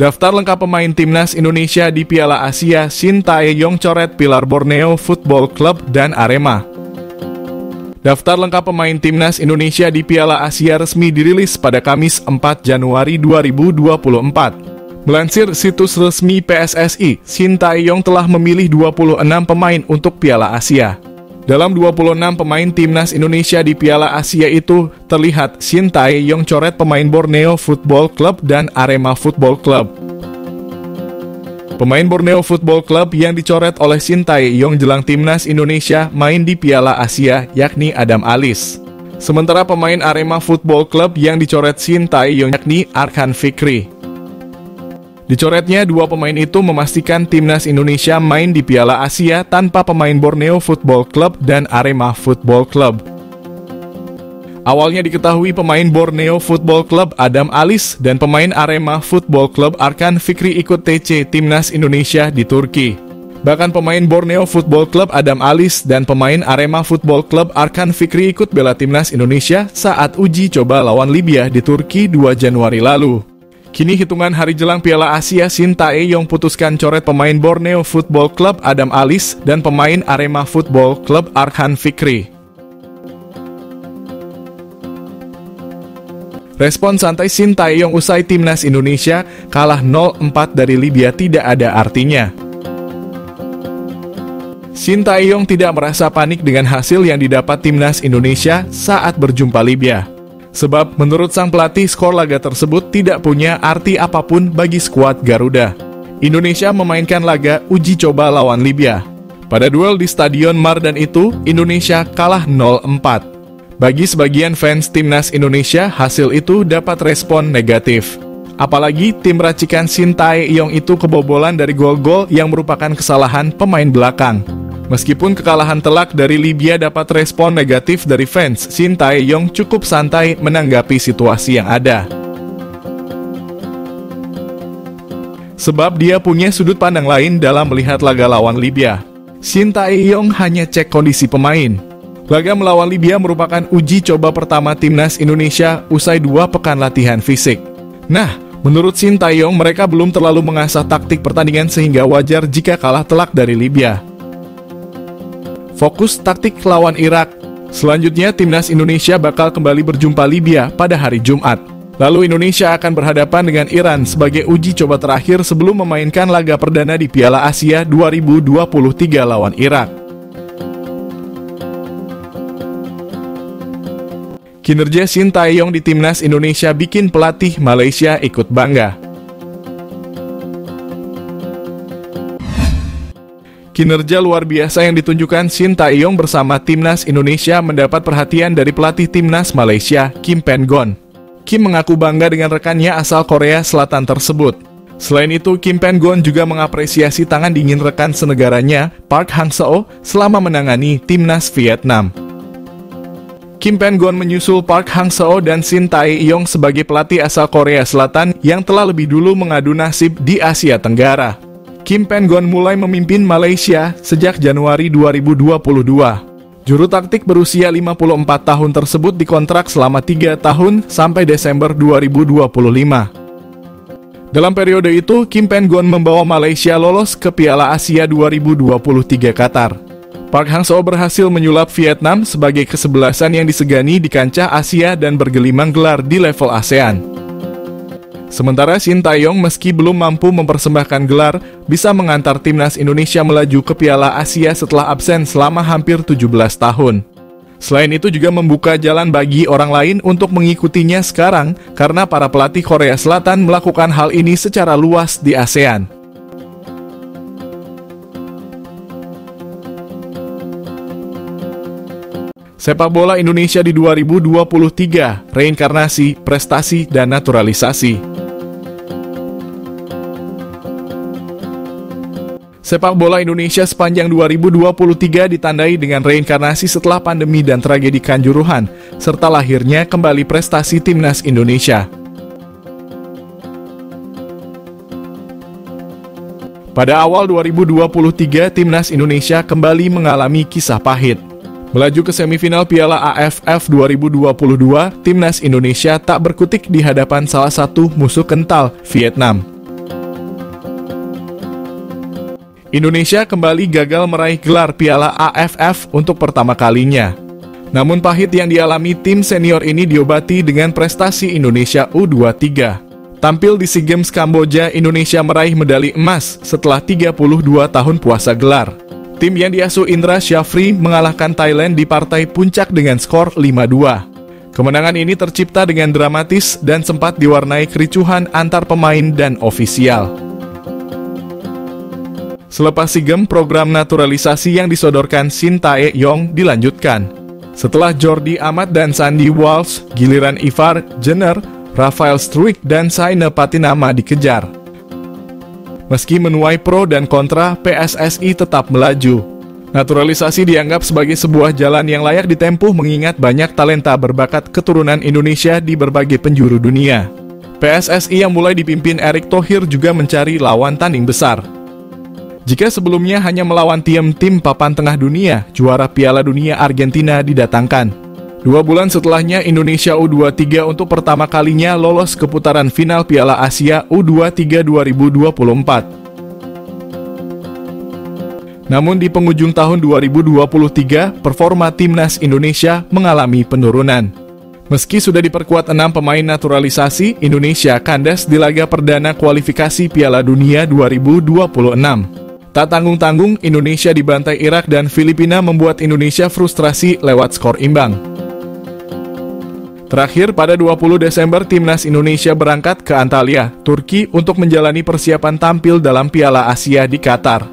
Daftar lengkap pemain timnas Indonesia di Piala Asia, Shin Tae-yong coret pilar Borneo Football Club dan Arema. Daftar lengkap pemain timnas Indonesia di Piala Asia resmi dirilis pada Kamis 4 Januari 2024. Melansir situs resmi PSSI, Shin Tae-yong telah memilih 26 pemain untuk Piala Asia. Dalam 26 pemain timnas Indonesia di Piala Asia itu, terlihat Shin Tae-yong coret pemain Borneo Football Club dan Arema Football Club. Pemain Borneo Football Club yang dicoret oleh Shin Tae-yong jelang timnas Indonesia main di Piala Asia, yakni Adam Alis. Sementara pemain Arema Football Club yang dicoret Shin Tae-yong yakni Arkan Fikri. Dicoretnya dua pemain itu memastikan timnas Indonesia main di Piala Asia tanpa pemain Borneo Football Club dan Arema Football Club. Awalnya diketahui pemain Borneo Football Club Adam Alis dan pemain Arema Football Club Arkan Fikri ikut TC timnas Indonesia di Turki. Bahkan pemain Borneo Football Club Adam Alis dan pemain Arema Football Club Arkan Fikri ikut bela timnas Indonesia saat uji coba lawan Libya di Turki 2 Januari lalu. Kini hitungan hari jelang Piala Asia, Shin Tae-yong putuskan coret pemain Borneo Football Club Adam Alis dan pemain Arema Football Club Arkan Fikri. Respon santai Shin Tae-yong usai timnas Indonesia kalah 0-4 dari Libya tidak ada artinya. Shin Tae-yong tidak merasa panik dengan hasil yang didapat timnas Indonesia saat berjumpa Libya. Sebab menurut sang pelatih skor laga tersebut tidak punya arti apapun bagi skuad Garuda. Indonesia memainkan laga uji coba lawan Libya. Pada duel di Stadion Mardan itu, Indonesia kalah 0-4. Bagi sebagian fans timnas Indonesia, hasil itu dapat respon negatif. Apalagi tim racikan Shin Tae-yong itu kebobolan dari gol-gol yang merupakan kesalahan pemain belakang. Meskipun kekalahan telak dari Libya dapat respon negatif dari fans, Shin Tae-yong cukup santai menanggapi situasi yang ada. Sebab dia punya sudut pandang lain dalam melihat laga lawan Libya. Shin Tae-yong hanya cek kondisi pemain. Laga melawan Libya merupakan uji coba pertama timnas Indonesia usai 2 pekan latihan fisik. Nah, menurut Shin Tae-yong mereka belum terlalu mengasah taktik pertandingan sehingga wajar jika kalah telak dari Libya. Fokus taktik lawan Irak. Selanjutnya, timnas Indonesia bakal kembali berjumpa Libya pada hari Jumat. Lalu Indonesia akan berhadapan dengan Iran sebagai uji coba terakhir sebelum memainkan laga perdana di Piala Asia 2023 lawan Irak. Kinerja Shin Tae-yong di timnas Indonesia bikin pelatih Malaysia ikut bangga. Kinerja luar biasa yang ditunjukkan Shin Tae-yong bersama timnas Indonesia mendapat perhatian dari pelatih timnas Malaysia, Kim Pen-gon. Kim mengaku bangga dengan rekannya asal Korea Selatan tersebut. Selain itu, Kim Pen-gon juga mengapresiasi tangan dingin rekan senegaranya, Park Hang-seo, selama menangani timnas Vietnam. Kim Pen-gon menyusul Park Hang-seo dan Shin Tae-yong sebagai pelatih asal Korea Selatan yang telah lebih dulu mengadu nasib di Asia Tenggara. Kim Pen-gon mulai memimpin Malaysia sejak Januari 2022. Juru taktik berusia 54 tahun tersebut dikontrak selama 3 tahun sampai Desember 2025. Dalam periode itu, Kim Pen-gon membawa Malaysia lolos ke Piala Asia 2023 Qatar. Park Hang-seo berhasil menyulap Vietnam sebagai kesebelasan yang disegani di kancah Asia dan bergelimang gelar di level ASEAN. Sementara Shin Tae-yong meski belum mampu mempersembahkan gelar, bisa mengantar timnas Indonesia melaju ke Piala Asia setelah absen selama hampir 17 tahun. Selain itu juga membuka jalan bagi orang lain untuk mengikutinya sekarang, karena para pelatih Korea Selatan melakukan hal ini secara luas di ASEAN. Sepak bola Indonesia di 2023, reinkarnasi, prestasi, dan naturalisasi. Sepak bola Indonesia sepanjang 2023 ditandai dengan reinkarnasi setelah pandemi dan tragedi Kanjuruhan, serta lahirnya kembali prestasi timnas Indonesia. Pada awal 2023, timnas Indonesia kembali mengalami kisah pahit. Melaju ke semifinal Piala AFF 2022, timnas Indonesia tak berkutik di hadapan salah satu musuh kental, Vietnam. Indonesia kembali gagal meraih gelar Piala AFF untuk pertama kalinya. Namun pahit yang dialami tim senior ini diobati dengan prestasi Indonesia U23. Tampil di SEA Games Kamboja, Indonesia meraih medali emas setelah 32 tahun puasa gelar. Tim yang diasuh Indra Syafri mengalahkan Thailand di partai puncak dengan skor 5-2. Kemenangan ini tercipta dengan dramatis dan sempat diwarnai kericuhan antar pemain dan ofisial. Selepas SEA Games, program naturalisasi yang disodorkan Shin Tae-yong dilanjutkan. Setelah Jordi Amat dan Sandy Walsh, giliran Ivar Jenner, Rafael Struijk, dan Saina Patinama dikejar. Meski menuai pro dan kontra, PSSI tetap melaju. Naturalisasi dianggap sebagai sebuah jalan yang layak ditempuh mengingat banyak talenta berbakat keturunan Indonesia di berbagai penjuru dunia. PSSI yang mulai dipimpin Erick Thohir juga mencari lawan tanding besar. Jika sebelumnya hanya melawan tim papan tengah dunia, juara Piala Dunia Argentina didatangkan. 2 bulan setelahnya, Indonesia U23 untuk pertama kalinya lolos ke putaran final Piala Asia U23 2024. Namun di penghujung tahun 2023, performa timnas Indonesia mengalami penurunan. Meski sudah diperkuat 6 pemain naturalisasi, Indonesia kandas di laga perdana kualifikasi Piala Dunia 2026. Tak tanggung-tanggung, Indonesia dibantai Irak dan Filipina membuat Indonesia frustrasi lewat skor imbang. Terakhir, pada 20 Desember, timnas Indonesia berangkat ke Antalya, Turki untuk menjalani persiapan tampil dalam Piala Asia di Qatar.